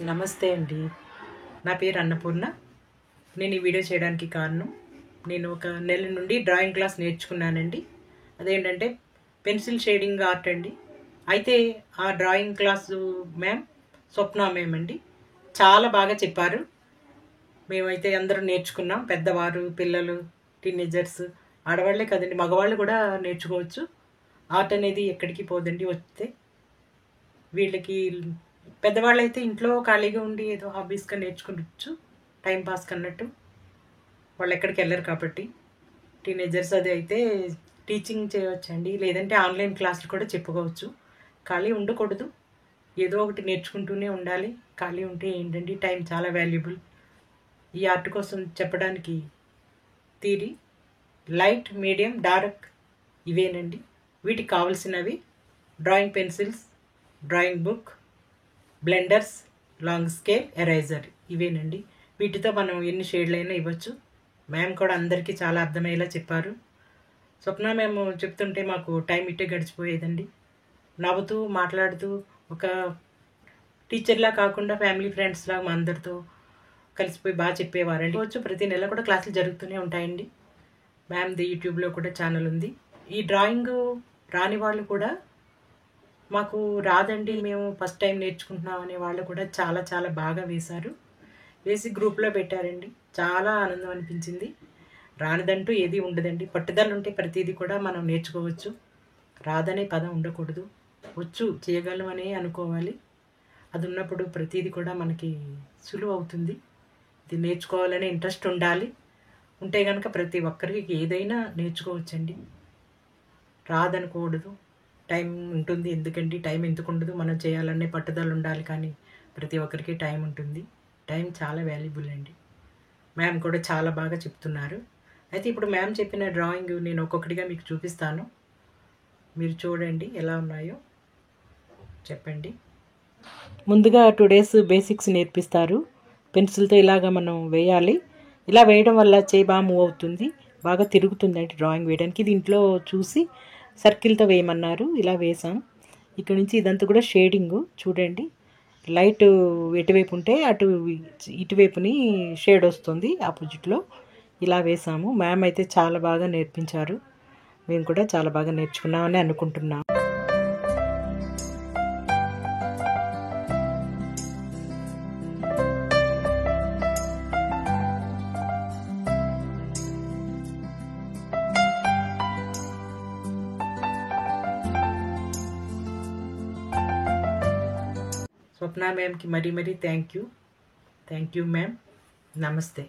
నమస్తే అండి. నా పేరు అన్నపూర్ణ. నేను ఈ వీడియో చేయడానికి కారణం, నేను ఒక నెల నుండి డ్రాయింగ్ క్లాస్ నేర్చుకున్నానండి. అదేంటంటే పెన్సిల్ షేడింగ్ ఆర్ట్ అండి. అయితే ఆ డ్రాయింగ్ క్లాసు స్వప్న మ్యామ్ అండి. చాలా బాగా చెప్పారు. మేమైతే అందరూ నేర్చుకున్నాం. పెద్దవారు, పిల్లలు, టీనేజర్స్, ఆడవాళ్లే కదండి, మగవాళ్ళు కూడా నేర్చుకోవచ్చు. ఆర్ట్ అనేది ఎక్కడికి పోదండి వస్తే. వీళ్ళకి పెద్దవాళ్ళైతే ఇంట్లో ఖాళీగా ఉండి ఏదో హాబీస్గా నేర్చుకోవచ్చు, టైం పాస్ కన్నట్టు. వాళ్ళు ఎక్కడికి వెళ్ళరు కాబట్టి. టీనేజర్స్ అది అయితే టీచింగ్ చేయవచ్చండి, లేదంటే ఆన్లైన్ క్లాసులు కూడా చెప్పుకోవచ్చు. ఖాళీ ఉండకూడదు, ఏదో ఒకటి నేర్చుకుంటూనే ఉండాలి. ఖాళీ ఉంటే ఏంటండి, టైం చాలా వాల్యుబుల్. ఈ ఆర్ట్ కోసం చెప్పడానికి థియరీ, లైట్, మీడియం, డార్క్ ఇవేనండి. వీటికి కావాల్సినవి drawing pencils, drawing book, blenders, long scale, eraser ఇవేనండి. వీటితో మనం ఎన్ని షేడ్లైనా ఇవ్వచ్చు. మ్యామ్ కూడా అందరికీ చాలా అర్థమయ్యేలా చెప్పారు. స్వప్న మ్యామ్ చెప్తుంటే మాకు టైం ఇట్టే గడిచిపోయేదండి. నవ్వుతూ మాట్లాడుతూ ఒక టీచర్లా కాకుండా ఫ్యామిలీ ఫ్రెండ్స్లా మా అందరితో కలిసిపోయి బాగా చెప్పేవారండి. ప్రతి నెల కూడా క్లాసులు జరుగుతూనే ఉంటాయండి. మ్యామ్ది యూట్యూబ్లో కూడా ఛానల్ ఉంది. ఈ డ్రాయింగ్ రాని వాళ్ళు కూడా, మాకు రాదండి, మేము ఫస్ట్ టైం నేర్చుకుంటున్నాం అనే వాళ్ళు కూడా చాలా చాలా బాగా వేశారు. వేసి గ్రూప్లో పెట్టారండి. చాలా ఆనందం అనిపించింది. రానిదంటూ ఏది ఉండదండి. పట్టుదల ఉంటే ప్రతిదీ కూడా మనం నేర్చుకోవచ్చు. రాదనే పదం ఉండకూడదు, వచ్చు, చేయగలం అనే అనుకోవాలి. అది ఉన్నప్పుడు ప్రతిదీ కూడా మనకి సులువు అవుతుంది. ఇది నేర్చుకోవాలనే ఇంట్రెస్ట్ ఉండాలి. ఉంటే కనుక ప్రతి ఒక్కరికి ఏదైనా నేర్చుకోవచ్చండి. రాదనకూడదు. టైం ఉంటుంది, ఎందుకండి టైం ఎందుకు ఉండదు, మనం చేయాలనే పట్టుదల ఉండాలి. కానీ ప్రతి ఒక్కరికి టైం ఉంటుంది. టైం చాలా వాల్యుబుల్ అండి. మ్యామ్ కూడా చాలా బాగా చెప్తున్నారు. అయితే ఇప్పుడు మ్యామ్ చెప్పిన డ్రాయింగ్ నేను ఒక్కొక్కటిగా మీకు చూపిస్తాను. మీరు చూడండి ఎలా ఉన్నాయో చెప్పండి. ముందుగా 2 days బేసిక్స్ నేర్పిస్తారు. పెన్సిల్తో ఇలాగ మనం వేయాలి. ఇలా వేయడం వల్ల చేయి బాగా మూవ్ అవుతుంది, బాగా తిరుగుతుందండి డ్రాయింగ్ వేయడానికి. ఇది ఇంట్లో చూసి సర్కిల్తో వేయమన్నారు, ఇలా వేసాం. ఇక్కడ నుంచి ఇదంతా కూడా షేడింగు చూడండి. లైట్ ఎటువైపు ఉంటే అటు ఇటువైపుని షేడ్ వస్తుంది ఆపోజిట్లో. ఇలా వేసాము. మ్యామ్ అయితే చాలా బాగా నేర్పించారు. మేము కూడా చాలా బాగా నేర్చుకున్నామని అనుకుంటున్నాం. స్వప్న మ్యామ్కి మరీ థ్యాంక్ యూ మ్యామ్. నమస్తే.